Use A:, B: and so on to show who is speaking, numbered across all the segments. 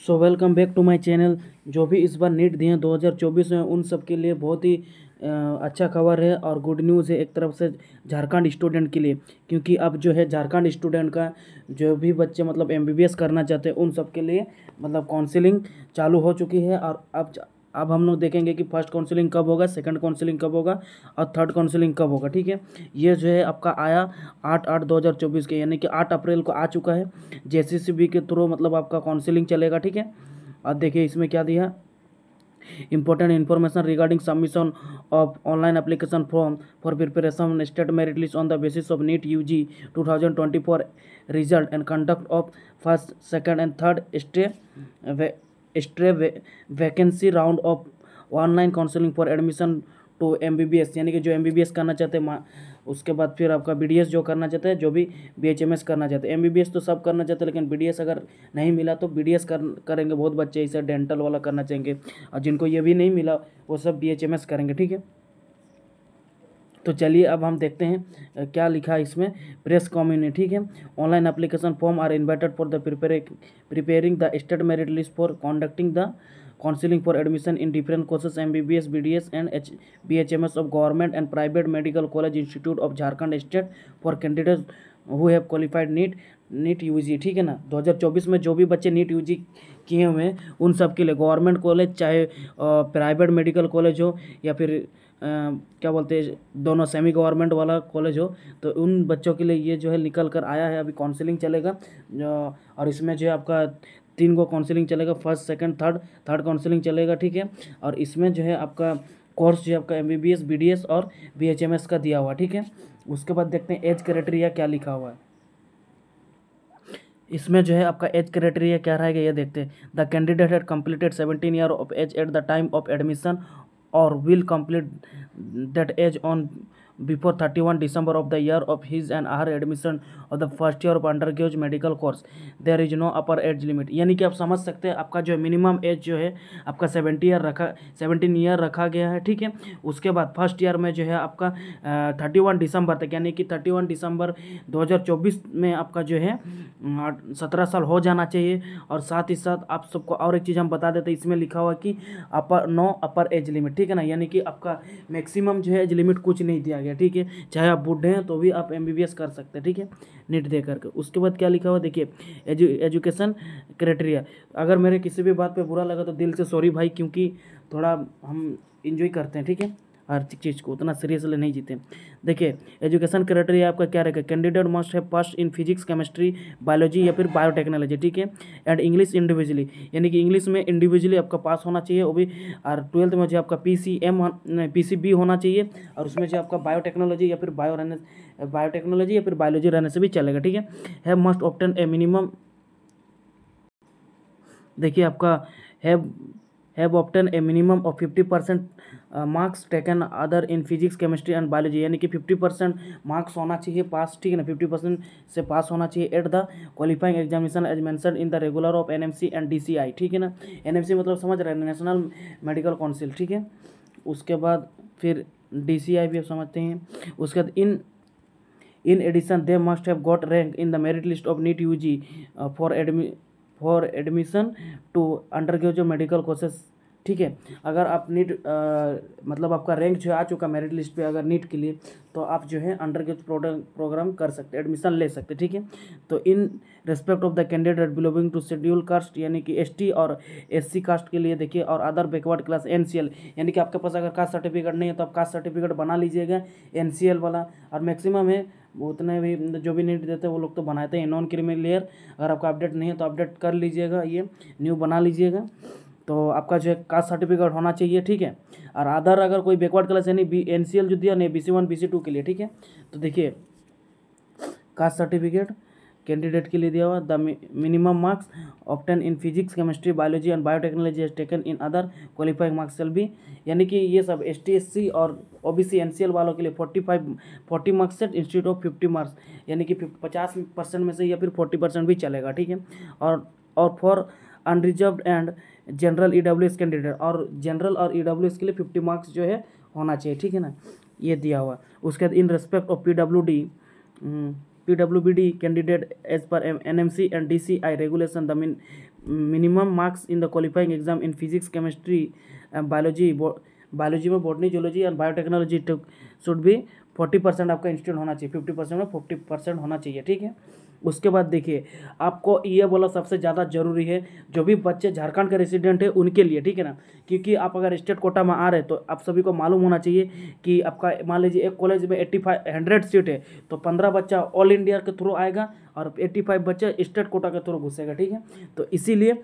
A: So welcome back to my channel. जो भी इस बार नीट दिए 2024 में उन सब के लिए बहुत ही अच्छा खबर है और गुड न्यूज़ है एक तरफ से झारखंड स्टूडेंट के लिए, क्योंकि अब जो है झारखंड स्टूडेंट का जो भी बच्चे मतलब एमबीबीएस करना चाहते हैं उन सब के लिए मतलब काउंसलिंग चालू हो चुकी है। और अब हम लोग देखेंगे कि फर्स्ट काउंसलिंग कब होगा, सेकंड काउंसलिंग कब होगा और थर्ड काउंसलिंग कब होगा। ठीक है, ये जो है आपका आया 8/8/2024 के, यानी कि 8 अप्रैल को आ चुका है। जेसीसीबी के थ्रू मतलब आपका काउंसलिंग चलेगा। ठीक है, और देखिए इसमें क्या दिया, important information regarding submission of online application form for preparation state merit list on the basis of NEET UG 2024 result and conduct of first, second and third vacancy round of online counseling for admission to MBBS, यानी कि जो MBBS करना चाहते हैं उसके बाद फिर आपका बीडीएस जो करना चाहते हैं, जो भी बीएचएमएस करना चाहते हैं। एमबीबीएस तो सब करना चाहते हैं, लेकिन बीडीएस अगर नहीं मिला तो बीडीएस करेंगे बहुत बच्चे, इसे डेंटल वाला करना चाहेंगे, और जिनको ये भी नहीं मिला वो सब बीएचएमएस करेंगे। ठीक है, तो चलिए अब हम देखते हैं क्या लिखा है इसमें। प्रेस कम्युनिटी, ठीक है, online application form are invited for the preparing the state merit list for conducting the counseling for admission in different courses MBBS, BDS and BHMS of government and private medical college institute of Jharkhand state for candidates who have qualified NEET UG. ठीक है ना, 2024 में जो भी बच्चे NEET UG किए हुए हैं उन सब के लिए गवर्नमेंट कॉलेज चाहे प्राइवेट मेडिकल कॉलेज हो या फिर क्या बोलते हैं दोनों सेमी गवर्नमेंट वाला कॉलेज हो, तो उन बच्चों के लिए ये जो है निकल कर आया है। अभी काउंसलिंग चलेगा और इसमें जो है आपका 3 गो काउंसलिंग चलेगा, फर्स्ट सेकंड थर्ड काउंसलिंग चलेगा। ठीक है, और इसमें जो है आपका कोर्स जो है आपका एमबीबीएस, बीडीएस और बीएचएमएस का दिया हुआ। ठीक है, उसके बाद देखते हैं एज क्राइटेरिया क्या लिखा हुआ है। इसमें जो है आपका एज क्राइटेरिया क्या रहेगा ये देखते हैं। The candidate had completed 17 year of age at the time of admission और will complete that age on before 31 December of the year of his and her admission of the first year of undergraduate medical course. There is no upper age limit, यानी कि आप समझ सकते हैं आपका जो minimum age जो है आपका 17 ईयर रखा गया है। ठीक है, उसके बाद फर्स्ट ईयर में जो है आपका 31 दिसंबर तक, यानी कि 31 दिसंबर 2024 में आपका जो है 17 साल हो जाना चाहिए। और साथ ही साथ आप सबको और एक चीज़ हम बता देते हैं, इसमें लिखा हुआ कि नो अपर एज लिमिट। ठीक है ना, यानी कि आपका मैक्सिमम जो है एज लिमिट कुछ नहीं दिया गया। ठीक है, चाहे आप बूढ़े हैं तो भी आप एमबीबीएस कर सकते हैं। ठीक है, नीट दे करके। उसके बाद क्या लिखा हुआ देखिए, एजुकेशन क्राइटेरिया। अगर मेरे किसी भी बात पे बुरा लगा तो दिल से सॉरी भाई, क्योंकि थोड़ा हम इंजॉय करते हैं। ठीक है, हर चीज़ को उतना सीरियसली नहीं जीते। देखिए एजुकेशन क्राइटेरिया आपका क्या रहेगा, candidate must have pass in physics, chemistry, biology या फिर बायोटेक्नोलॉजी। ठीक है, एंड इंग्लिश इंडिविजुअली, यानी कि इंग्लिश में इंडिविजुअली आपका पास होना चाहिए वो भी। और 12th में जो आपका PCB होना चाहिए, और उसमें जो आपका बायोटेक्नोलॉजी या फिर बायोटेक्नोलॉजी या फिर बायोलॉजी रहने से भी चलेगा। ठीक है, मस्ट ऑब्टेन ए मिनिमम, देखिए आपका have obtain a minimum of 50% marks taken other in physics, chemistry and biology, यानी कि 50% मार्क्स होना चाहिए पास। ठीक है ना, 50% से पास होना चाहिए at the qualifying examination as mentioned in the regular of NMC and DCI। ठीक है ना, एनएमसी मतलब समझ रहे हैं, नेशनल मेडिकल काउंसिल। ठीक है, उसके बाद फिर DCI भी आप समझते हैं। उसके बाद in addition they must have got rank in the merit list of NEET UG for admission to undergraduate medical courses. ठीक है, अगर आप नीट मतलब आपका रैंक जो आ चुका मेरिट लिस्ट पे अगर नीट के लिए, तो आप जो है अंडरग्रेजुएट प्रोग्राम कर सकते, एडमिशन ले सकते। ठीक है, तो in respect of the candidate belonging to schedule caste, यानी कि ST और SC कास्ट के लिए देखिए, और अदर बैकवर्ड क्लास NCL, यानी कि आपके पास अगर कास्ट सर्टिफिकेट नहीं है तो आप कास्ट सर्टिफिकेट बना लीजिएगा NCL वाला। और मैक्सिमम है उतने भी जो भी नीट देते हैं वो लोग तो बनाते हैं नॉन क्रीमी लेयर। अगर आपका अपडेट नहीं है तो अपडेट कर लीजिएगा, ये न्यू बना लीजिएगा। तो आपका जो है कास्ट सर्टिफिकेट होना चाहिए। ठीक है, और अदर अगर कोई बैकवर्ड क्लास यानी NCL जो दिया नहीं BC1 BC2 के लिए। ठीक है, तो देखिए कास्ट सर्टिफिकेट कैंडिडेट के लिए दिया हुआ, the minimum marks obtain in physics, chemistry, biology and biotechnology as taken in other qualifying marks shall be, यानी कि ये सब ST SC और OBC NCL वालों के लिए 40 marks set institute of 50 marks, यानी कि 50% में से या फिर 40% भी चलेगा। ठीक है, और for unreserved and general EWS candidate, और जनरल और EWS के लिए 50 मार्क्स जो है होना चाहिए। ठीक है ना, ये दिया हुआ। उसके बाद in respect of PWBD candidate as per NMC and DCI regulation, the minimum marks in the qualifying exam in physics chemistry biology में botany zoology and biotechnology should भी 40% आपका इंस्टीट्यूट होना चाहिए, 50% में 40% होना चाहिए, ठीक है। उसके बाद देखिए आपको ये बोला सबसे ज़्यादा जरूरी है जो भी बच्चे झारखंड के रेसिडेंट है उनके लिए, ठीक है ना, क्योंकि आप अगर स्टेट कोटा में आ रहे हैं तो आप सभी को मालूम होना चाहिए कि आपका मान लीजिए एक कॉलेज में 85-100 सीट है तो 15 बच्चा ऑल इंडिया के थ्रू आएगा और 85 बच्चा स्टेट कोटा के थ्रू घुसेगा, ठीक है। तो इसीलिए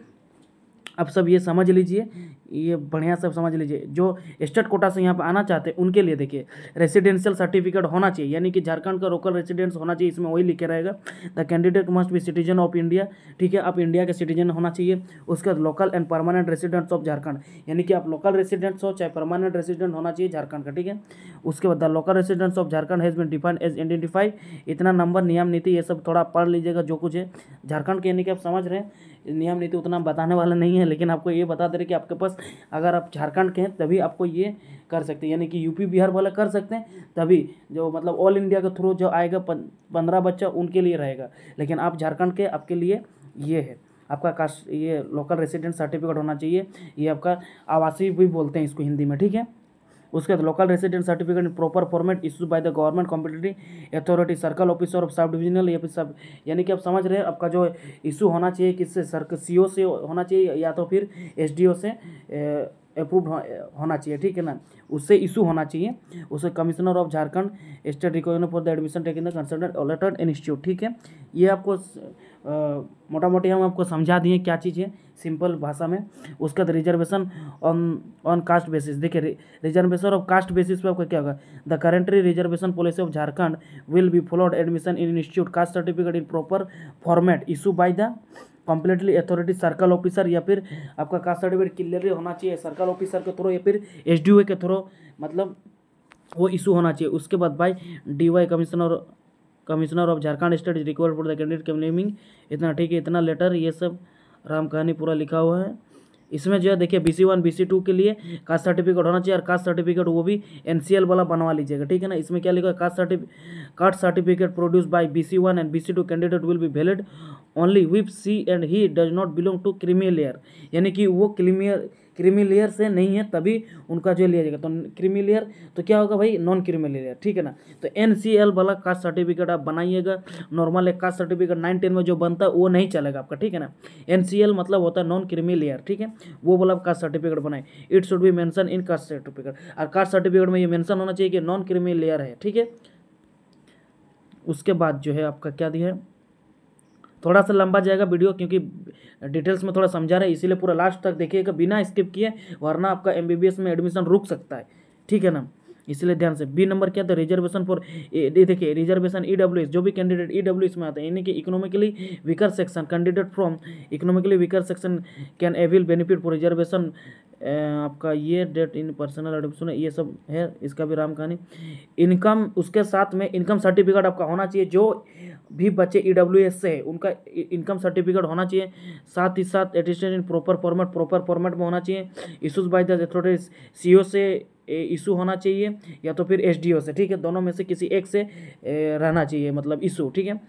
A: आप सब ये समझ लीजिए, ये बढ़िया सब समझ लीजिए, जो स्टेट कोटा से यहाँ पर आना चाहते हैं उनके लिए देखिए रेसिडेंशियल सर्टिफिकेट होना चाहिए, यानी कि झारखंड का लोकल रेसिडेंस होना चाहिए, इसमें वही लिखे रहेगा the candidate must be citizen of India, ठीक है, आप इंडिया के सिटीजन होना चाहिए। उसके बाद local and permanent residents of Jharkhand, यानी कि आप लोकल रेसिडेंट्स हो चाहे परमानेंट रेसिडेंट होना चाहिए झारखंड का, ठीक है। उसके बाद the local residents of Jharkhand has been defined as identify, इतना नंबर नियम नीति ये सब थोड़ा पढ़ लीजिएगा जो कुछ है झारखंड के, यानी कि आप समझ रहे हैं नियम नीति उतना बताने वाला नहीं है, लेकिन आपको ये बता दे रहे कि आपके पास अगर आप झारखंड के हैं तभी आपको ये कर सकते हैं, यानी कि यूपी बिहार वाला कर सकते हैं तभी, जो मतलब ऑल इंडिया के थ्रू जो आएगा 15 बच्चा उनके लिए रहेगा, लेकिन आप झारखंड के आपके लिए ये है आपका कास्ट, ये लोकल रेसिडेंट सर्टिफिकेट होना चाहिए, ये आपका आवासीय भी बोलते हैं इसको हिंदी में, ठीक है। उसके बाद local resident certificate in proper format issued by the government competitive authority circle officer of sub divisional, या फिर सब, यानी कि आप समझ रहे हैं आपका जो इशू होना चाहिए किससे, सर्कल सीओ से होना चाहिए या तो फिर एसडीओ से अप्रूव होना चाहिए, ठीक है ना, उससे इशू होना चाहिए, उसे commissioner of Jharkhand state recognition for the admission taken the consultant allotted institute, ठीक है। ये आपको मोटा मोटी हम आपको समझा दिए क्या चीज़ है सिंपल भाषा में। उसका रिजर्वेशन ऑन कास्ट बेसिस, देखिए रिजर्वेशन ऑफ कास्ट बेसिस पे आपका क्या होगा, the current reservation policy of Jharkhand will be followed admission in institute caste certificate in proper format issue by the completely authority circle officer, या फिर आपका caste certificate clearly होना चाहिए सर्कल ऑफिसर के थ्रू या फिर एसडीओ के थ्रू, मतलब वो इशू होना चाहिए। उसके बाद by DY commissioner of Jharkhand state is required for the candidate claiming, इतना ठीक है, इतना लेटर ये सब राम कहानी पूरा लिखा हुआ है। इसमें जो है देखिए BC1 BC2 के लिए कास्ट सर्टिफिकेट होना चाहिए, और कास्ट सर्टिफिकेट वो भी NCL वाला बनवा लीजिएगा, ठीक है ना। इसमें क्या लिखा है, caste certificate produce by BC1 and BC2 candidate will be valid only with she and he does not belong to creamy layer, यानी कि वो क्रीमी लेयर से नहीं है तभी उनका जो लिया जाएगा। तो क्रीमी लेयर तो क्या होगा भाई, नॉन क्रीमी लेयर, ठीक है ना। तो NCL वाला कास्ट सर्टिफिकेट आप बनाइएगा, नॉर्मल एक कास्ट सर्टिफिकेट 9-10 में जो बनता है वो नहीं चलेगा आपका, ठीक है ना। NCL मतलब होता है नॉन क्रीमी लेयर, ठीक है, वो वाला कास्ट सर्टिफिकेट बनाए। It should be mention in caste certificate, और कास्ट सर्टिफिकेट में ये मेंशन होना चाहिए कि नॉन क्रीमी लेयर है, ठीक है। उसके बाद जो है आपका क्या दिया है, थोड़ा सा लंबा जाएगा वीडियो क्योंकि डिटेल्स में थोड़ा समझा रहे हैं, इसीलिए पूरा लास्ट तक देखिएगा बिना स्किप किए, वरना आपका MBBS में एडमिशन रुक सकता है, ठीक है ना, इसलिए ध्यान से। बी नंबर क्या था, रिजर्वेशन फॉर, देखिए रिजर्वेशन EWS, जो भी कैंडिडेट EWS में आता है, यानी कि economically weaker section, candidate from economically weaker section can avail benefit for reservation, आपका ये डेट इन पर्सनल एडमिशन है, ये सब है, इसका भी राम कहानी। इनकम, उसके साथ में इनकम सर्टिफिकेट आपका होना चाहिए, जो भी बच्चे EWS से है उनका इनकम सर्टिफिकेट होना चाहिए, साथ ही साथ एटेस्टेड इन प्रॉपर फॉर्मेट में होना चाहिए, issues by the authority CO से इशू होना चाहिए या तो फिर SDO से, ठीक है, दोनों में से किसी एक से रहना चाहिए, मतलब इशू, ठीक है।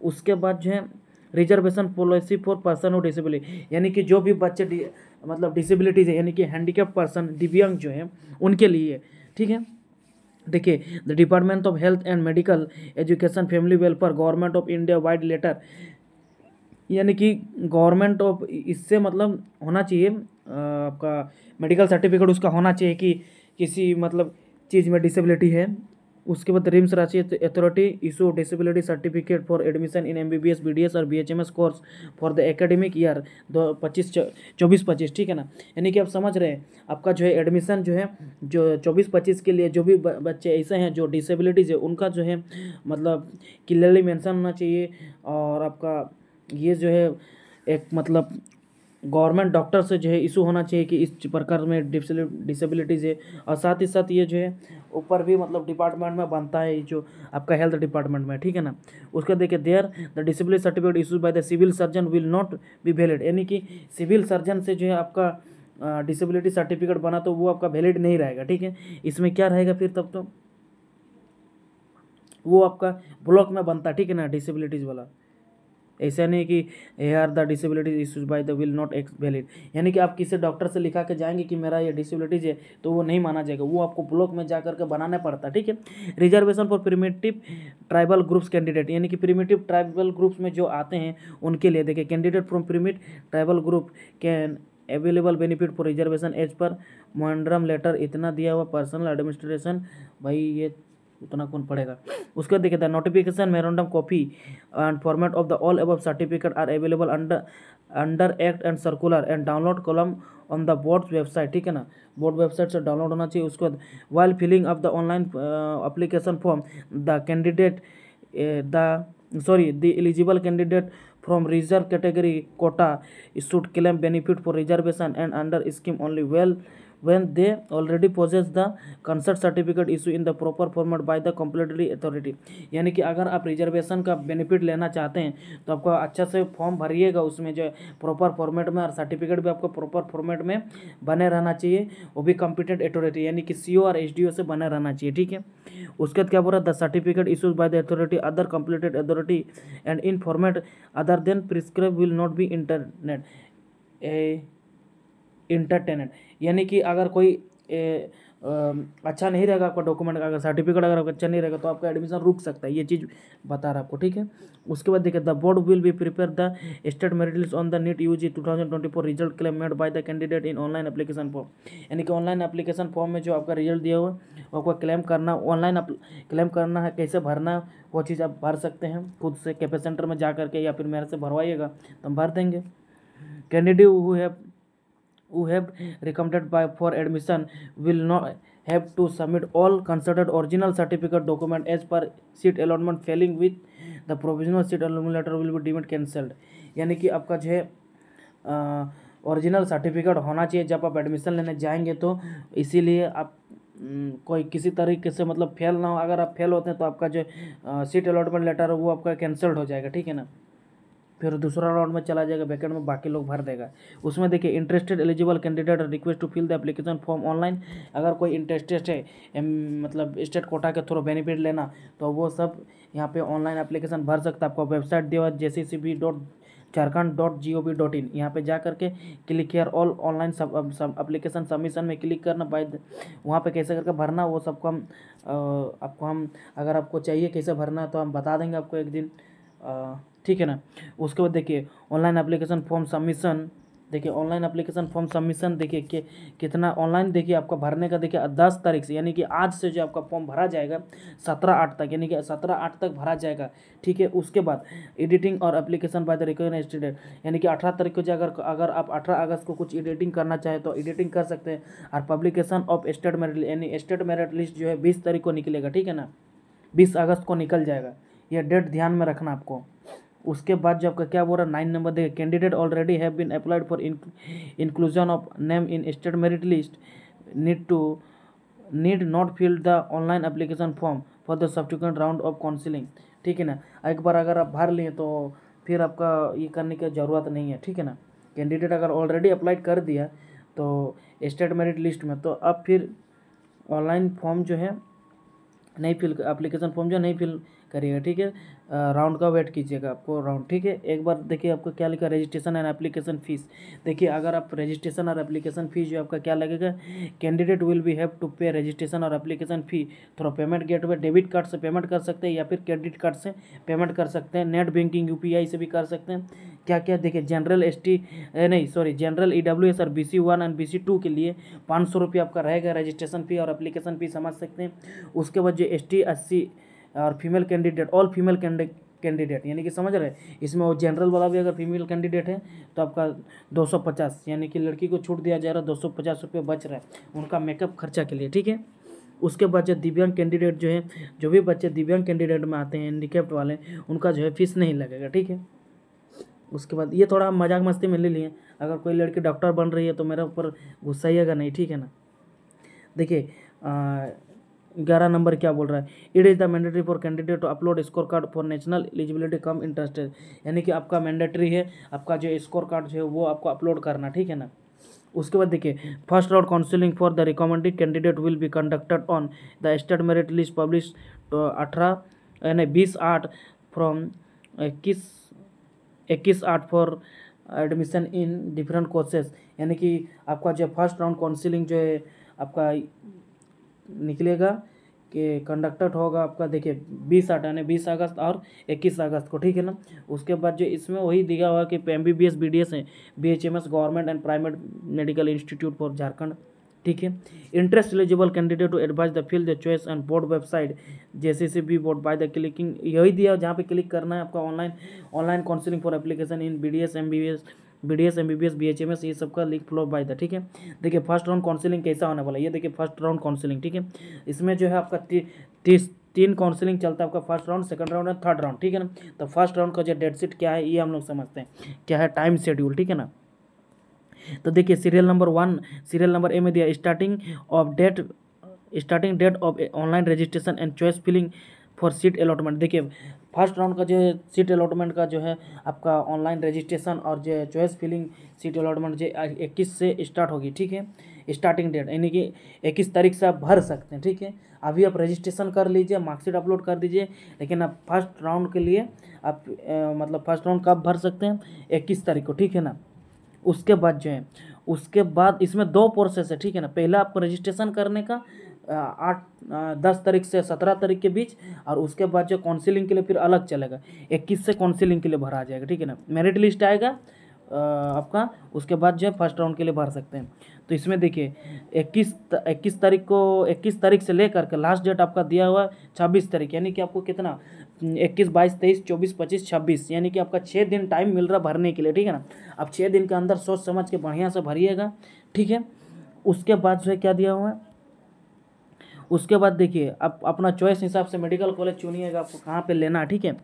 A: उसके बाद जो है reservation policy for person with disability, यानी कि जो भी बच्चे मतलब डिसेबिलिटीज है, यानी कि हैंडीकैप पर्सन, दिव्यांग जो है उनके लिए, ठीक है। देखिए the department of health and medical education family welfare government of India vide letter, यानी कि गवर्नमेंट ऑफ, इससे मतलब होना चाहिए आपका मेडिकल सर्टिफिकेट उसका होना चाहिए कि किसी मतलब चीज़ में डिसेबिलिटी है। उसके बाद RIMS Ranchi authority issue disability certificate for admission in MBBS BDS और BHMS course for the academic year 24-25, ठीक है ना। यानी कि आप समझ रहे हैं आपका जो है एडमिशन जो है जो 24-25 के लिए जो भी बच्चे ऐसे हैं जो डिसेबिलिटीज़ है उनका जो है मतलब क्लियरली मेंशन होना चाहिए, और आपका ये जो है एक मतलब गवर्नमेंट डॉक्टर से जो है इशू होना चाहिए कि इस प्रकार में डिसेबिलिटीज़ है, और साथ ही साथ ये जो है ऊपर भी मतलब डिपार्टमेंट में बनता है जो आपका हेल्थ डिपार्टमेंट में, ठीक है ना। उसका देखिए there the disability certificate issued by the civil surgeon will not be valid, यानी कि सिविल सर्जन से जो है आपका डिसेबिलिटी सर्टिफिकेट बना तो वो आपका वैलिड नहीं रहेगा, ठीक है। इसमें क्या रहेगा फिर, तब तो वो आपका ब्लॉक में बनता है, ठीक है ना, डिसेबिलिटीज़ वाला। ऐसा नहीं कि here the disability issues by the will not x valid, यानी कि आप किसी डॉक्टर से लिखा के जाएंगे कि मेरा ये डिसेबिलिटीज है तो वो नहीं माना जाएगा, वो आपको ब्लॉक में जा करके बनाना पड़ता है, ठीक है। Reservation for primitive tribal groups candidate, यानी कि प्रिमिटिव ट्राइबल ग्रुप्स में जो आते हैं उनके लिए देखिए, candidate from primitive tribal group can available benefit for reservation as per memorandum letter, इतना दिया हुआ पर्सनल एडमिनिस्ट्रेशन, भाई ये उतना कौन पड़ेगा। उसके बाद देखिए the notification memorandum copy and format of the all above certificate are available under act and circular and download column on the board website, ठीक है ना, बोर्ड वेबसाइट से डाउनलोड होना चाहिए। उसके बाद while filling up the online application form the candidate the eligible candidate from reserve category quota should claim benefit for reservation and under scheme only when they already possess the consent certificate issue in the proper format by the compulsory authority, यानी कि अगर आप reservation का benefit लेना चाहते हैं तो आपको अच्छा से फॉर्म भरिएगा, उसमें जो प्रॉपर फॉर्मेट में, और सर्टिफिकेट भी आपको प्रॉपर फॉर्मेट में बने रहना चाहिए, वो भी कॉम्पिटेंट अथॉरिटी यानी कि सीओ और एसडीओ से बने रहना चाहिए, ठीक है। उसके बाद क्या बोल रहा है, the certificate issues by the authority other competent authority and in format other than prescribe will not be entertained, यानी कि अगर कोई अच्छा नहीं रहेगा आपका डॉक्यूमेंट, अगर सर्टिफिकेट अगर आपका अच्छा नहीं रहेगा तो आपका एडमिशन रुक सकता है, ये चीज़ बता रहा है आपको, ठीक है। उसके बाद देखिए the board will be prepare the state merit list on the NEET UG 2024 result claim made by the candidate in online application form, यानी कि ऑनलाइन एप्लीकेशन फॉर्म में जो आपका रिजल्ट दिया हुआ है वो आपको क्लेम करना, ऑनलाइन क्लेम करना है, कैसे भरना वो चीज़ आप भर सकते हैं खुद से कैफे सेंटर में जा करके, या फिर मेरे से भरवाइएगा तो हम भर देंगे। Candidate who have recommended by for admission will not have to submit all considered original certificate document as per seat allotment, failing with the provisional seat allotment letter will be deemed cancelled, यानी कि आपका जो है original certificate होना चाहिए जब आप admission लेने जाएंगे, तो इसीलिए आप कोई किसी तरीके से मतलब फेल ना हो, अगर आप फेल होते हैं तो आपका जो सीट अलॉटमेंट लेटर है वो आपका कैंसल्ड हो जाएगा, ठीक है ना, फिर दूसरा राउंड में चला जाएगा, वैकेंट में बाकी लोग भर देगा। उसमें देखिए interested eligible candidate request to fill the application form online, अगर कोई इंटरेस्टेड है मतलब स्टेट कोटा के थ्रू बेनिफिट लेना तो वो सब यहाँ पे ऑनलाइन एप्लीकेशन भर सकता है। आपको वेबसाइट दिया हुआ jccb.jharkhand.gov.in, यहाँ पे जा करके क्लिक किया ऑल ऑनलाइन सब एप्लीकेशन सबमिशन में क्लिक करना, वहाँ पे कैसे करके भरना वो सबको हम अगर आपको चाहिए कैसे भरना तो हम बता देंगे आपको एक दिन, ठीक है ना। उसके बाद देखिए ऑनलाइन एप्लीकेशन फॉर्म सबमिशन, देखिए ऑनलाइन एप्लीकेशन फॉर्म सबमिशन देखिए कि कितना ऑनलाइन देखिए आपका भरने का, देखिए 10 तारीख से, यानी कि आज से जो आपका फॉर्म भरा जाएगा 17/8 तक, यानी कि 17/8 तक भरा जाएगा, ठीक है। उसके बाद एडिटिंग और application by the recognised student, यानी कि 18 तारीख को जो अगर आप 18 अगस्त को कुछ एडिटिंग करना चाहे तो एडिटिंग कर सकते हैं। और पब्लिकेशन ऑफ स्टेट मेरिट, यानी स्टेट मेरिट लिस्ट जो है 20 तारीख को निकलेगा, ठीक है ना, 20 अगस्त को निकल जाएगा, यह डेट ध्यान में रखना आपको। उसके बाद जो आपका क्या बोल रहा है 9 नंबर देखिए, candidate already have been applied for inclusion of name in state merit list need not fill the online application form for the subsequent round of counselling, ठीक है ना। एक बार अगर आप भर लिए तो फिर आपका ये करने की ज़रूरत नहीं है, ठीक है ना। कैंडिडेट अगर ऑलरेडी अप्लाई कर दिया तो स्टेट मेरिट लिस्ट में, तो अब फिर ऑनलाइन फॉर्म जो है नहीं फिल, एप्लीकेशन फॉर्म जो नहीं फिल करिएगा, ठीक है, राउंड का वेट कीजिएगा आपको राउंड, ठीक है। एक बार देखिए आपको क्या लिखा, रजिस्ट्रेशन एंड एप्लीकेशन फीस, देखिए अगर आप रजिस्ट्रेशन और एप्लीकेशन फीस जो आपका क्या लगेगा, candidate will be have to pay registration और application fee through payment gateway, debit card से पेमेंट कर सकते हैं या फिर क्रेडिट कार्ड से पेमेंट कर सकते हैं, नेट बैंकिंग यूपीआई से भी कर सकते हैं। क्या क्या देखिए जनरल जनरल EWS और BC1 एंड BC2 के लिए 500 रुपये आपका रहेगा रजिस्ट्रेशन फी और एप्लीकेशन फी, समझ सकते हैं। उसके बाद जो ST SC और female candidate, all female candidate, यानी कि समझ रहे हैं, इसमें वो जनरल वाला भी अगर फीमेल कैंडिडेट है तो आपका 250, यानी कि लड़की को छूट दिया जा रहा है, 250 रुपये बच रहा है उनका मेकअप खर्चा के लिए, ठीक है। उसके बाद जो दिव्यांग कैंडिडेट जो है, जो भी बच्चे दिव्यांग कैंडिडेट में आते हैं हैंडीकैप्ड वाले, उनका जो है फीस नहीं लगेगा, ठीक है। उसके बाद ये थोड़ा मजाक मस्ती में ले लिए, अगर कोई लड़की डॉक्टर बन रही है तो मेरे ऊपर गुस्साइएगा नहीं, ठीक है ना। देखिए 11 नंबर क्या बोल रहा है, it is the mandatory for candidate to upload score card for national eligibility cum interested, यानी कि आपका मैंडेटरी है आपका जो स्कोर कार्ड जो है वो आपको अपलोड करना, ठीक है ना। उसके बाद देखिए first round counselling for the recommended candidate will be conducted on the state merit list publish 20/8 from 21 21/8 for admission in different courses, यानी कि आपका जो फर्स्ट राउंड काउंसिलिंग जो है आपका निकलेगा कि कंडक्टेड होगा आपका, देखिए 20/8 यानी 20 अगस्त और 21 अगस्त को, ठीक है ना। उसके बाद जो इसमें वही दिया हुआ कि MBBS BDS है BHMS government and private medical institute for Jharkhand, ठीक है। Interest eligible candidate to advise the field the choice and board website JCCB board by the clicking, यही दिया जहाँ पे क्लिक करना है आपका online counselling for application in BDS MBBS BHMS, ये सबका लिंक फ्लो बाय द, ठीक है। देखिए फर्स्ट राउंड काउंसिलिंग कैसा होने वाला है, ये देखिए फर्स्ट राउंड काउंसिलिंग, ठीक है। इसमें जो है आपका 3 काउंसिलिंग चलता है आपका, फर्स्ट राउंड, सेकंड राउंड और थर्ड राउंड, ठीक है ना। तो फर्स्ट राउंड का जो डेट शीट क्या है ये हम लोग समझते हैं क्या है, टाइम शेड्यूल, ठीक है ना। तो देखिए सीरियल नंबर ए में दिया starting date of online registration and choice filling for seat allotment. देखिए फर्स्ट राउंड का जो है सीट अलॉटमेंट का जो है आपका ऑनलाइन रजिस्ट्रेशन और जो चॉइस फिलिंग सीट अलॉटमेंट जो 21 से स्टार्ट होगी, ठीक है। स्टार्टिंग डेट यानी कि 21 तारीख से आप भर सकते हैं, ठीक है। अभी आप रजिस्ट्रेशन कर लीजिए, मार्कशीट अपलोड कर दीजिए, लेकिन आप फर्स्ट राउंड के लिए आप मतलब फर्स्ट राउंड कब भर सकते हैं, 21 तारीख को, ठीक है ना। उसके बाद जो है उसके बाद इसमें 2 प्रोसेस है, ठीक है ना। पहला आपको रजिस्ट्रेशन करने का 10 तारीख से 17 तारीख के बीच, और उसके बाद जो काउंसिलिंग के लिए फिर अलग चलेगा, 21 से काउंसिलिंग के लिए भरा जाएगा, ठीक है ना। मेरिट लिस्ट आएगा आपका, उसके बाद जो है फर्स्ट राउंड के लिए भर सकते हैं। तो इसमें देखिए 21 तारीख से लेकर के लास्ट डेट आपका दिया हुआ 26 तारीख, यानी कि आपको कितना 21, 22, 23, 24, 25, 26, यानी कि आपका 6 दिन टाइम मिल रहा भरने के लिए, ठीक है ना। अब 6 दिन के अंदर सोच समझ के बढ़िया से भरिएगा, ठीक है। उसके बाद जो है क्या दिया हुआ है, उसके बाद देखिए आप अपना चॉइस हिसाब से मेडिकल कॉलेज चुनिएगा, आपको कहाँ पे लेना है, ठीक है।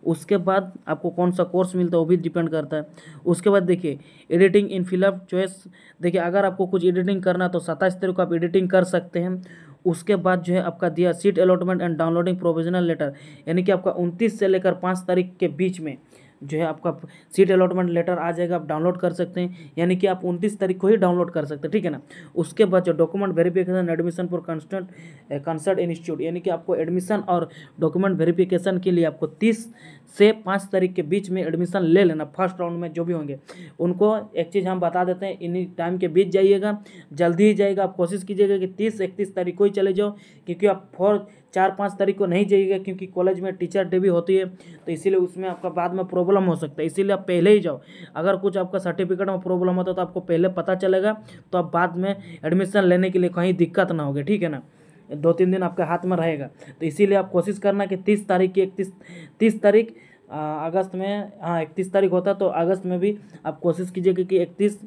A: उसके बाद आपको कौन सा कोर्स मिलता है वो भी डिपेंड करता है। उसके बाद देखिए एडिटिंग इन फिलअप चॉइस, देखिए अगर आपको कुछ एडिटिंग करना है तो 27 तारीख को आप एडिटिंग कर सकते हैं। उसके बाद जो है आपका दिया seat allotment and downloading provisional letter, यानी कि आपका 29 से लेकर 5 तारीख के बीच में जो है आपका सीट अलॉटमेंट लेटर आ जाएगा, आप डाउनलोड कर सकते हैं, यानी कि आप 29 तारीख को ही डाउनलोड कर सकते हैं, ठीक है ना। उसके बाद जो document verification admission for concert institute, यानी कि आपको एडमिशन और डॉक्यूमेंट वेरिफिकेशन के लिए आपको 30 से 5 तारीख के बीच में एडमिशन ले लेना। फर्स्ट राउंड में जो भी होंगे उनको एक चीज़ हम बता देते हैं, इन्हीं टाइम के बीच जाइएगा, जल्दी ही जाइएगा। आप कोशिश कीजिएगा कि 30-31 तारीख को ही चले जाओ, क्योंकि आप 4-5 तारीख को नहीं जाइएगा, क्योंकि कॉलेज में टीचर डे भी होती है, तो इसीलिए उसमें आपका बाद में प्रॉब्लम हो सकता है, इसीलिए आप पहले ही जाओ। अगर कुछ आपका सर्टिफिकेट में प्रॉब्लम होता है तो आपको पहले पता चलेगा, तो आप बाद में एडमिशन लेने के लिए कहीं दिक्कत ना होगी, ठीक है ना। 2-3 दिन आपके हाथ में रहेगा, तो इसीलिए आप कोशिश करना कि 30 तारीख की 30 तारीख अगस्त में, हाँ 31 तारीख होता है तो अगस्त में भी आप कोशिश कीजिएगा कि 31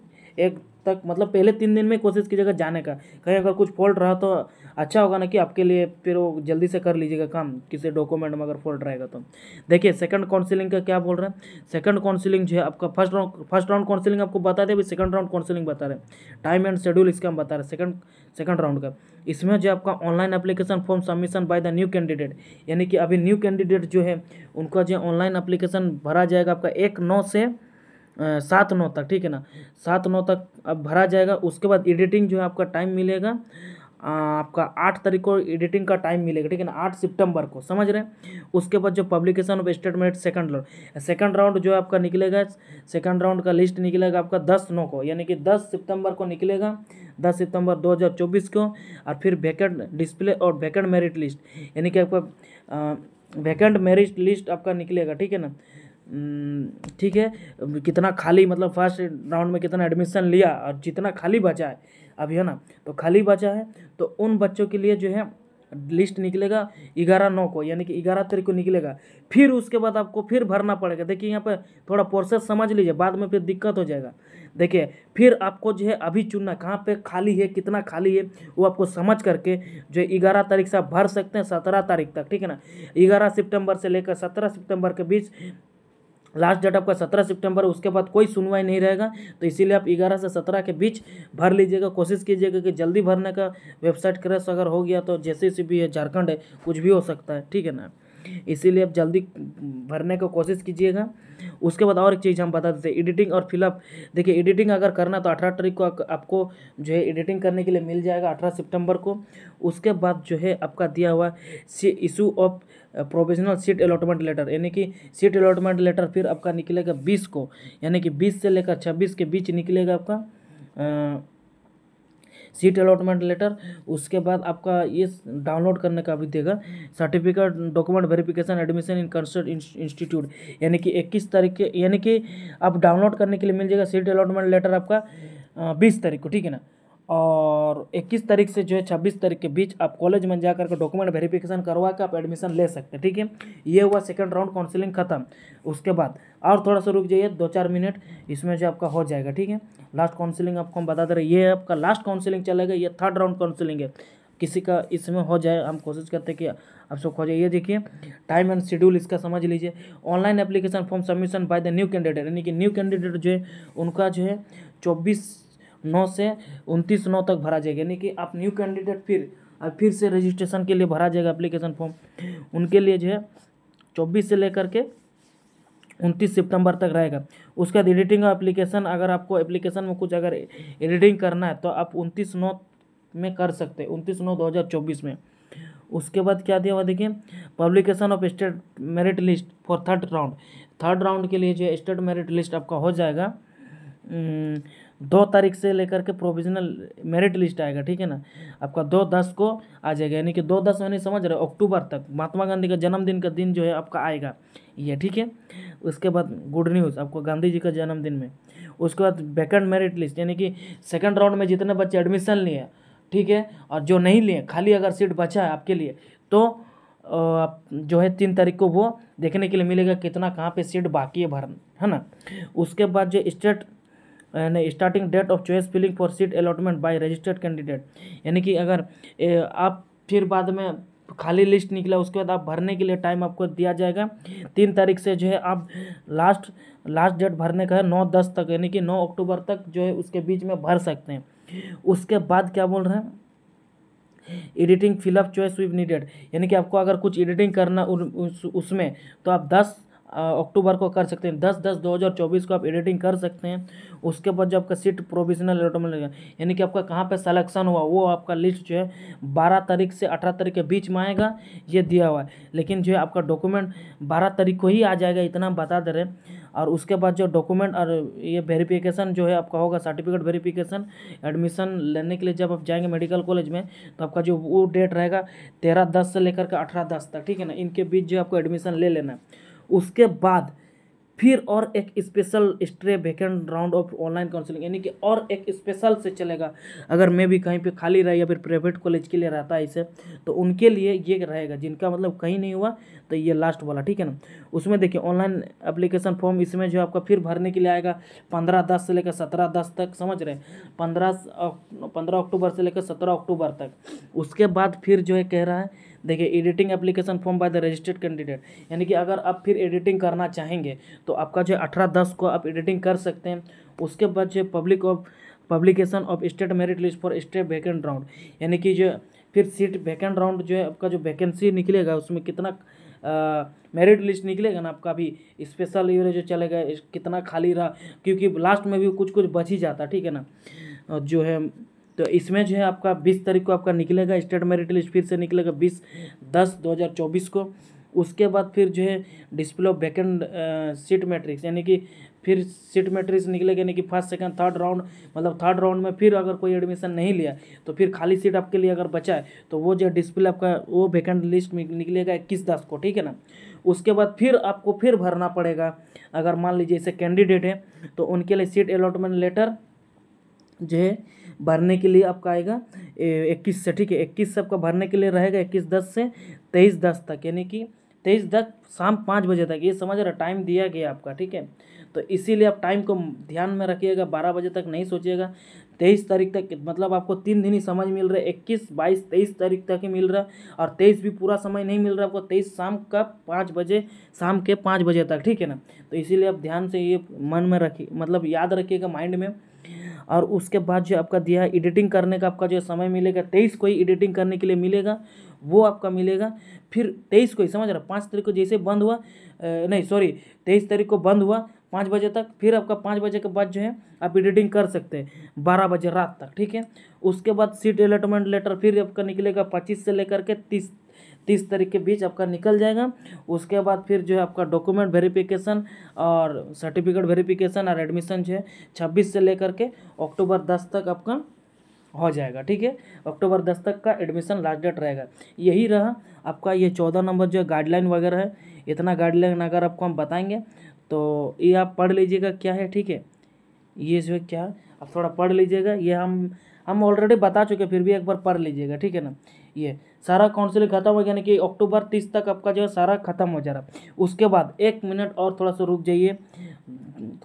A: तक, मतलब पहले 3 दिन में कोशिश कीजिएगा जाने का। कहीं अगर कुछ फॉल्ट रहा तो अच्छा होगा ना कि आपके लिए, फिर वो जल्दी से कर लीजिएगा काम, किसी डॉक्यूमेंट में अगर फॉल्ट रहेगा तो। देखिए सेकंड काउंसिलिंग का क्या बोल रहे हैं, सेकंड काउंसिलिंग जो है आपका फर्स्ट राउंड काउंसिलिंग आपको बता दें, अभी सेकंड राउंड काउंसिलिंग बता रहे हैं, टाइम एंड शेड्यूल इसका हम बता रहे हैं सेकंड राउंड का। इसमें जो आपका online application form submission by the new candidate, यानी कि अभी न्यू कैंडिडेट जो है उनका जो ऑनलाइन एप्लीकेशन भरा जाएगा आपका 1/9 से 7/9 तक, ठीक है ना। 7/9 तक अब भरा जाएगा। उसके बाद एडिटिंग जो है आपका टाइम मिलेगा आपका 8 तारीख को एडिटिंग का टाइम मिलेगा, ठीक है ना, 8 सितंबर को, समझ रहे हैं। उसके बाद जो publication of statement second round जो है आपका निकलेगा, सेकंड राउंड का लिस्ट निकलेगा आपका 10/9 को, यानी कि 10 सितंबर को निकलेगा, 10 सितंबर 2024 को। और फिर वैकेंट डिस्प्ले और वैकेंट मेरिट लिस्ट, यानी कि आपका वैकेंट मेरिट लिस्ट आपका निकलेगा, ठीक है ना। ठीक है, कितना खाली, मतलब फर्स्ट राउंड में कितना एडमिशन लिया और जितना खाली बचा है अभी, है ना, तो खाली बचा है तो उन बच्चों के लिए जो है लिस्ट निकलेगा 11/9 को, यानी कि 11 तारीख को निकलेगा। फिर उसके बाद आपको फिर भरना पड़ेगा। देखिए यहाँ पर थोड़ा प्रोसेस समझ लीजिए, बाद में फिर दिक्कत हो जाएगा। देखिए फिर आपको जो है अभी चुनना कहाँ पे खाली है, कितना खाली है, वो आपको समझ करके जो 11 तारीख से आप भर सकते हैं 17 तारीख तक, ठीक है ना। 11 सितंबर से लेकर 17 सितंबर के बीच लास्ट डेट आपका 17 सितंबर, उसके बाद कोई सुनवाई नहीं रहेगा, तो इसीलिए आप 11 से 17 के बीच भर लीजिएगा। कोशिश कीजिएगा कि जल्दी भरने का, वेबसाइट क्रैश अगर हो गया तो JCCB है, झारखंड है, कुछ भी हो सकता है, ठीक है ना। इसीलिए आप जल्दी भरने की कोशिश कीजिएगा। उसके बाद और एक चीज़ हम बता देते हैं, एडिटिंग और फिलअप। देखिए एडिटिंग अगर करना तो 18 तारीख को आपको जो है एडिटिंग करने के लिए मिल जाएगा, 18 सितंबर को। उसके बाद जो है आपका दिया हुआ issue of provisional seat allotment letter, यानी कि सीट अलॉटमेंट लेटर फिर आपका निकलेगा 20 को, यानी कि 20 से लेकर 26 के बीच निकलेगा आपका सीट अलॉटमेंट लेटर। उसके बाद आपका ये डाउनलोड करने का भी देगा certificate document verification admission in concert institute, यानी कि 21 तारीख के, यानी कि आप डाउनलोड करने के लिए मिल जाएगा सीट अलॉटमेंट लेटर आपका 20 तारीख को, ठीक है ना। और 21 तारीख से जो है 26 तारीख के बीच आप कॉलेज में जा करके डॉक्यूमेंट वेरिफिकेशन करवा के आप एडमिशन ले सकते हैं, ठीक है। ये हुआ सेकंड राउंड काउंसलिंग खत्म। उसके बाद और थोड़ा सा रुक जाइए 2-4 मिनट, इसमें जो आपका हो जाएगा, ठीक है। लास्ट काउंसलिंग आपको हम बता दे रहे हैं, ये आपका लास्ट काउंसलिंग चलेगा, ये थर्ड राउंड काउंसलिंग है। किसी का इसमें हो जाए, हम कोशिश करते हैं कि आप सब हो जाए। ये देखिए टाइम एंड शेड्यूल इसका समझ लीजिए। Online application form submission by the new candidate, यानी कि न्यू कैंडिडेट जो है उनका जो है 24/9 से 29/9 तक भरा जाएगा, यानी कि आप न्यू कैंडिडेट फिर से रजिस्ट्रेशन के लिए भरा जाएगा एप्लीकेशन फॉर्म। उनके लिए जो है 24 से लेकर के 29 सितंबर तक रहेगा। उसके बाद एडिटिंग ऑफ एप्लीकेशन, अगर आपको एप्लीकेशन में कुछ अगर एडिटिंग करना है तो आप 29/9 में कर सकते हैं, 29/9/2024 में। उसके बाद क्या दिया हुआ देखिए, publication of state merit list for third round के लिए जो है स्टेट मेरिट लिस्ट आपका हो जाएगा 2 तारीख से लेकर के प्रोविजनल मेरिट लिस्ट आएगा, ठीक है ना। आपका 2/10 को आ जाएगा, यानी कि 2/10 यानी समझ रहे अक्टूबर तक, महात्मा गांधी का जन्मदिन का दिन जो है आपका आएगा ये, ठीक है। उसके बाद गुड न्यूज़ आपको गांधी जी का जन्मदिन में। उसके बाद वैकेंट मेरिट लिस्ट, यानी कि सेकंड राउंड में जितने बच्चे एडमिशन लिए, ठीक है, और जो नहीं लिए, खाली अगर सीट बचा है आपके लिए, तो आप जो है 3 तारीख को वो देखने के लिए मिलेगा कितना कहाँ पे सीट बाकी है भरना, है ना। उसके बाद जो starting date of choice filling for seat allotment by registered candidate, यानी कि अगर आप फिर बाद में खाली लिस्ट निकला उसके बाद आप भरने के लिए टाइम आपको दिया जाएगा 3 तारीख से जो है आप लास्ट डेट भरने का है 9-10 तक, यानी कि 9 अक्टूबर तक जो है उसके बीच में भर सकते हैं। उसके बाद क्या बोल रहे हैं, एडिटिंग फिलअप चॉइस विव नीडेड, यानी कि आपको अगर कुछ एडिटिंग करना उसमें तो आप 10 अक्टूबर को कर सकते हैं, 10/10/2024 को आप एडिटिंग कर सकते हैं। उसके बाद जो आपका सीट प्रोविजनल अलॉटमेंट लगेगा, यानी कि आपका कहाँ पे सिलेक्शन हुआ वो आपका लिस्ट जो है 12 तारीख से 18 तारीख के बीच में आएगा, ये दिया हुआ है। लेकिन जो है आपका डॉक्यूमेंट 12 तारीख को ही आ जाएगा, इतना हम बता दे रहे हैं। और उसके बाद जो डॉक्यूमेंट और ये वेरिफिकेशन जो है आपका होगा, सर्टिफिकेट वेरिफिकेशन एडमिशन लेने के लिए जब आप जाएंगे मेडिकल कॉलेज में, तो आपका जो वो डेट रहेगा 13/10 से लेकर के 18/10 तक, ठीक है ना। इनके बीच जो आपको एडमिशन ले लेना है। उसके बाद फिर और एक special stray vacant round of online counselling, यानी कि और एक स्पेशल से चलेगा। अगर मैं भी कहीं पे खाली रहा या फिर प्राइवेट कॉलेज के लिए रहता है इसे, तो उनके लिए ये रहेगा, जिनका मतलब कहीं नहीं हुआ तो ये लास्ट वाला, ठीक है ना। उसमें देखिए ऑनलाइन एप्लीकेशन फॉर्म, इसमें जो आपका फिर भरने के लिए आएगा 15/10 से लेकर 17/10 तक, समझ रहे हैं, 15 अक्टूबर से लेकर 17 अक्टूबर तक। उसके बाद फिर जो है कह रहा है देखिए, editing application form by the registered candidate, यानी कि अगर आप फिर एडिटिंग करना चाहेंगे तो आपका जो 18/10 को आप एडिटिंग कर सकते हैं। उसके बाद जो publication of state merit list for state vacant round, यानी कि जो फिर सीट वैकेंट राउंड जो है आपका जो वैकेंसी निकलेगा उसमें कितना मेरिट लिस्ट निकलेगा ना आपका, भी स्पेशल ये जो चलेगा कितना खाली रहा, क्योंकि लास्ट में भी कुछ बच ही जाता, ठीक है ना। जो है तो इसमें जो है आपका 20 तारीख को आपका निकलेगा स्टेट मेरिट लिस्ट, फिर से निकलेगा 20/10/2024 को। उसके बाद फिर जो है display of vacant seat matrix, यानी कि फिर सीट मैट्रिक्स निकलेगा, यानी कि फर्स्ट सेकंड थर्ड राउंड, मतलब थर्ड राउंड में फिर अगर कोई एडमिशन नहीं लिया तो फिर खाली सीट आपके लिए अगर बचा है तो वो जो डिस्प्ले आपका वो वैकेंट लिस्ट में निकलेगा 21/10 को, ठीक है ना। उसके बाद फिर आपको फिर भरना पड़ेगा, अगर मान लीजिए ऐसे कैंडिडेट है तो उनके लिए सीट अलॉटमेंट लेटर जो है भरने के लिए आपका आएगा 21 से, ठीक है। 21 से आपका भरने के लिए रहेगा 21/10 से 23/10 तक, यानी कि 23/10 शाम 5 बजे तक, ये समझ रहा टाइम दिया गया आपका, ठीक है। तो इसीलिए आप टाइम को ध्यान में रखिएगा, 12 बजे तक नहीं सोचिएगा, 23 तारीख तक, मतलब आपको 3 दिन ही समझ मिल रहा है, 21, 22, 23 तारीख तक ही मिल रहा है। और 23 भी पूरा समय नहीं मिल रहा आपको, 23 शाम का 5 बजे, शाम के 5 बजे तक, ठीक है ना। तो इसीलिए आप ध्यान से ये मन में रखिए, मतलब याद रखिएगा माइंड में। और उसके बाद जो आपका दिया है एडिटिंग करने का आपका जो समय मिलेगा 23 को ही एडिटिंग करने के लिए मिलेगा, वो आपका मिलेगा फिर 23 को ही, समझ रहा 5 तारीख को जैसे बंद हुआ, नहीं सॉरी 23 तारीख को बंद हुआ 5 बजे तक, फिर आपका 5 बजे के बाद जो है आप एडिटिंग कर सकते हैं 12 बजे रात तक, ठीक है। उसके बाद सीट अलॉटमेंट लेटर फिर आपका निकलेगा 25 से लेकर के 30 तारीख के बीच आपका निकल जाएगा। उसके बाद फिर जो है आपका डॉक्यूमेंट वेरिफिकेशन और सर्टिफिकेट वेरिफिकेशन और एडमिशन जो है 26 से लेकर के अक्टूबर 10 तक आपका हो जाएगा। ठीक है, अक्टूबर 10 तक का एडमिशन लास्ट डेट रहेगा। यही रहा आपका ये 14 नंबर जो गाइडलाइन वगैरह है। इतना गाइडलाइन अगर आपको हम बताएंगे तो ये आप पढ़ लीजिएगा क्या है। ठीक है, ये जो है क्या आप थोड़ा पढ़ लीजिएगा, ये हम ऑलरेडी बता चुके, फिर भी एक बार पढ़ लीजिएगा। ठीक है ना, ये सारा काउंसलिंग खत्म हो गया, यानी कि अक्टूबर 30 तक आपका जो है सारा खत्म हो जा रहा। उसके बाद 1 मिनट और थोड़ा सा रुक जाइए,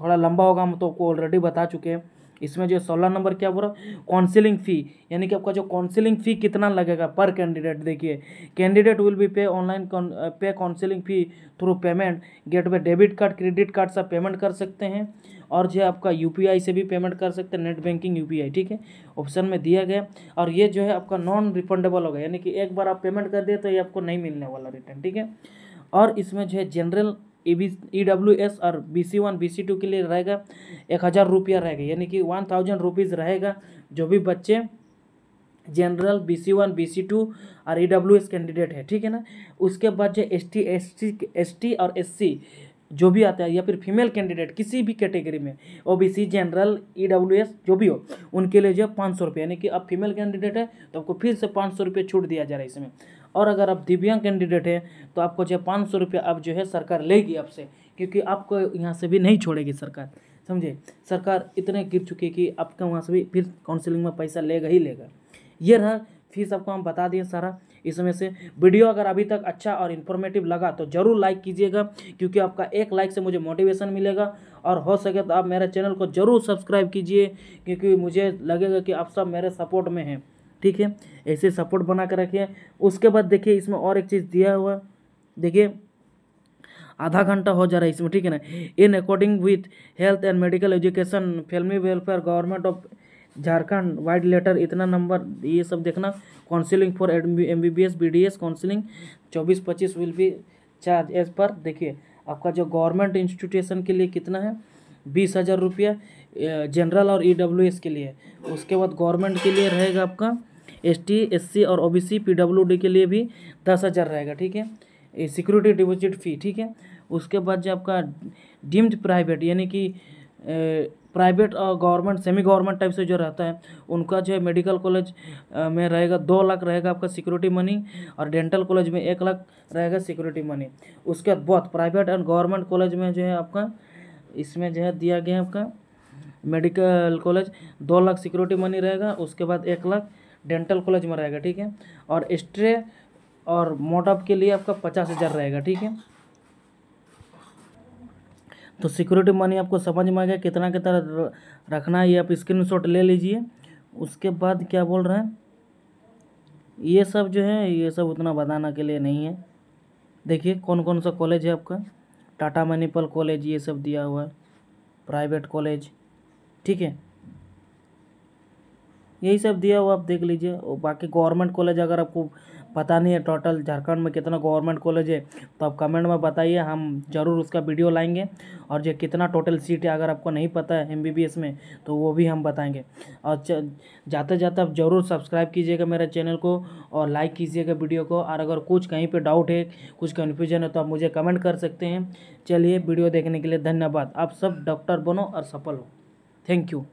A: थोड़ा लंबा होगा, हम तो आपको ऑलरेडी बता चुके हैं। इसमें जो 16 नंबर क्या बोला, काउंसलिंग फ़ी, यानी कि आपका जो काउंसलिंग फ़ी कितना लगेगा पर कैंडिडेट। देखिए, कैंडिडेट विल बी पे ऑनलाइन पे काउंसलिंग फ़ी through payment gateway, debit card credit card से पेमेंट कर सकते हैं, और जो है आपका यूपीआई से भी पेमेंट कर सकते हैं, नेट बैंकिंग यूपीआई। ठीक है, ऑप्शन में दिया गया। और ये जो है आपका नॉन रिफंडेबल होगा, यानी कि एक बार आप पेमेंट कर दिए तो ये आपको नहीं मिलने वाला रिटर्न। ठीक है, और इसमें जो है जनरल EWS और BC1 BC2 के लिए रहेगा 1000 रुपया रहेगा, यानी कि 1000 रुपीज़ रहेगा जो भी बच्चे जनरल BC1 BC2 और EWS कैंडिडेट है। ठीक है ना, उसके बाद जो ST और SC जो भी आता है, या फिर फीमेल कैंडिडेट किसी भी कैटेगरी में, OBC जनरल EWS जो भी हो, उनके लिए जो है 500 रुपये, यानी कि आप फीमेल कैंडिडेट है तो आपको फिर से 500 रुपये छूट दिया जा रहा है इसमें। और अगर आप दिव्यांग कैंडिडेट है तो आपको जो है 500 रुपये अब जो है सरकार लेगी आपसे, क्योंकि आपको यहाँ से भी नहीं छोड़ेगी सरकार। समझे, सरकार इतने गिर चुकी है कि आपका वहाँ से भी फिर काउंसलिंग में पैसा लेगा ही लेगा। ये रहा फीस, आपको हम बता दिए सारा। इसमें से वीडियो अगर अभी तक अच्छा और इन्फॉर्मेटिव लगा तो ज़रूर लाइक कीजिएगा, क्योंकि आपका एक लाइक से मुझे मोटिवेशन मिलेगा। और हो सके तो आप मेरे चैनल को ज़रूर सब्सक्राइब कीजिए, क्योंकि मुझे लगेगा कि आप सब मेरे सपोर्ट में हैं। ठीक है, ऐसे सपोर्ट बना कर रखिए। उसके बाद देखिए इसमें और एक चीज़ दिया हुआ, देखिए आधा घंटा हो जा रहा है इसमें। ठीक है ना, in according with health and medical education family welfare government of Jharkhand vide letter, इतना नंबर, ये सब देखना। Counselling for MBBS BDS counselling 24-25 will be charge as per. देखिए आपका जो गवर्नमेंट इंस्टीट्यूशन के लिए कितना है, 20,000 रुपया जनरल और EWS के लिए। उसके बाद गवर्नमेंट के लिए रहेगा आपका ST SC और OBC PWD के लिए भी 10,000 रहेगा। ठीक है, सिक्योरिटी डिपॉजिट फ़ी। ठीक है, उसके बाद जो आपका डीम्ड प्राइवेट, यानी कि प्राइवेट और गवर्नमेंट सेमी गवर्नमेंट टाइप से जो रहता है, उनका जो है मेडिकल कॉलेज में रहेगा 2 लाख रहेगा आपका सिक्योरिटी मनी, और डेंटल कॉलेज में 1 लाख रहेगा सिक्योरिटी मनी। उसके बाद बहुत प्राइवेट एंड गवर्नमेंट कॉलेज में जो है आपका इसमें जो है दिया गया है आपका medical college 2 lakh security money रहेगा, उसके बाद 1 लाख डेंटल कॉलेज में रहेगा। ठीक है, और स्ट्रे और मोटअप के लिए आपका 50,000 रहेगा। ठीक है, तो सिक्योरिटी मनी आपको समझ में आ गया कितना कितना रखना है, ये आप स्क्रीनशॉट ले लीजिए। उसके बाद क्या बोल रहे हैं, ये सब जो है ये सब उतना बताने के लिए नहीं है। देखिए कौन कौन सा कॉलेज है आपका, टाटा मणिपाल कॉलेज, ये सब दिया हुआ है, प्राइवेट कॉलेज। ठीक है, यही सब दिया हुआ आप देख लीजिए। और बाकी गवर्नमेंट कॉलेज अगर आपको पता नहीं है टोटल झारखंड में कितना गवर्नमेंट कॉलेज है, तो आप कमेंट में बताइए, हम ज़रूर उसका वीडियो लाएंगे। और जो कितना टोटल सीट है अगर आपको नहीं पता है MBBS में, तो वो भी हम बताएंगे। और जाते जाते आप ज़रूर सब्सक्राइब कीजिएगा मेरे चैनल को, और लाइक कीजिएगा वीडियो को। और अगर कुछ कहीं पर डाउट है, कुछ कन्फ्यूजन है, तो आप मुझे कमेंट कर सकते हैं। चलिए, वीडियो देखने के लिए धन्यवाद। आप सब डॉक्टर बनो और सफल हो। Thank you.